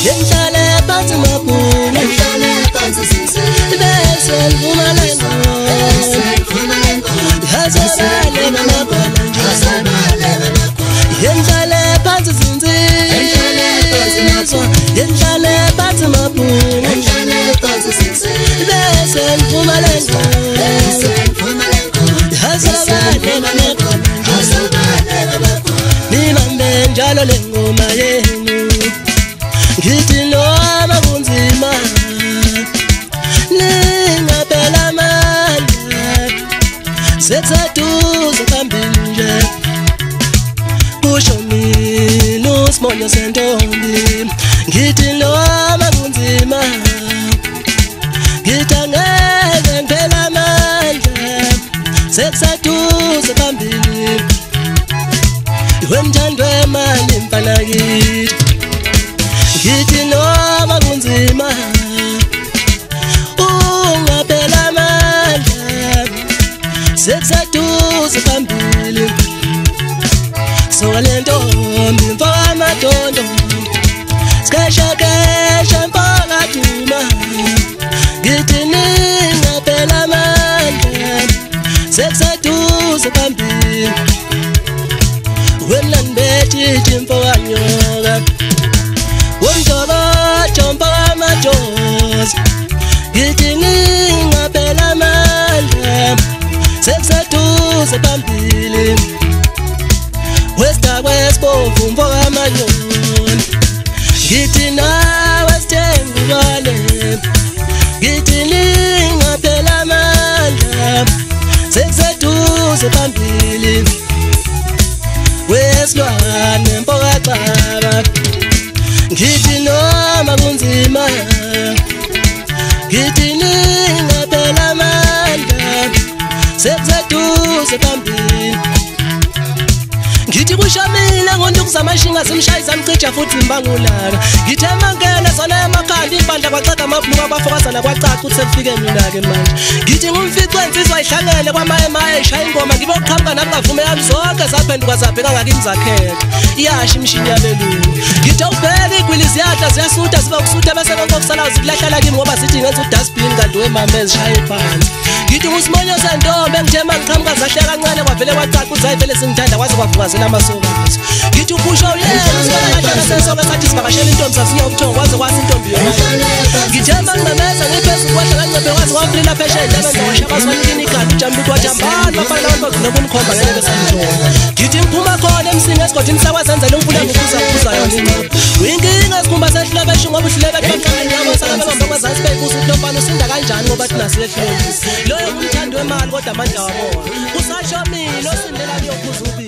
Yenhlale phansi mabhunu bese ngivuma lengo hazabale namagwala yenhlale phansi zinzizwa yenhlale phansi mabhunu bese ngivuma lengo hazabale namagwala nibambe njalo lengoma yenu ngithi noma kunzima ningaphela amandla sekuseduze phambili nje kusho mina uSibonyo Sentombi ngithi noma kunzima ngithi angeke ngiphela amandla sekuseduze phambili wemthandwe mali mfana kithi ngithi noma kunzima ungaphela amandla sekuseduze phambili soka lentombi mfoka amadondo sikashakesha mfoka duma ngithi ningaphela amandla sekuseduze phambili wemnandi bethithi mfoka nyoka womjobojo mfoka amajozi ngithi ningaphela amandla sekuseduze phambili wesibomvu mfoka amanyoni ngithi nawe sithengubane ngithi ningaphela amandla sekuseduze phambili wesilwane mfoka Xaba ngithi noma kunzima ngithi ningaphela amandla sekuseduze phambili ngithi kushamile ngondukuza amashinga simshayisa mcija futhi imbangulaka ngithe mangena zona emakhanda ibandla kwacada amabhuku abafokazana kwacaca ukuthi sekufike mina ke manje ngithi ngumfico ensizwa ihlangene kwamaye ishaya ingoma ngibe uqhamuka nami ngavume yami zonke zaphenduka zabheka ngakini zakheka iyasha imishini yabelungu ngithe ubheka igwilizi yahla ziyasutha ziba kusutha bese konke okusalayo zikulahlela kimi ngoba sithi ngenza udustbin kanti wemama ezishaye phansi ngithi nguSibonyo Sentombi ngithe mangiqhamuka zahle kancane kwavele kwacaca ukuthi ayivele singithanda kwaze kwavungazela amasokazo ngithi uphusho yena sesoka sathi sivakashela intombi sasinye ubuthongo kwaze kwasi intombi yona ngithe mangimemeza ngiphezulu kwahle kancebe kwaze kwafulila phesheya ndabenza washabazi wanikini igadi ujambulu wajambani bafana abantu baziloko unikhomba ngeke besayithola ngithi ngiphuma khona emsini esigodini sakwazenzela umfula ngiphuza yona incebo uyinkinga sikhumba sehlule besho ngoba uhlule bethi baqala nyama sakabamba kwazansi beyibuza ukuthi lomfana usinda kanjani ngoba thina siyehlule loyo umthando wemali kodwa amandla wabona usashomile osindela kuyophuza ubi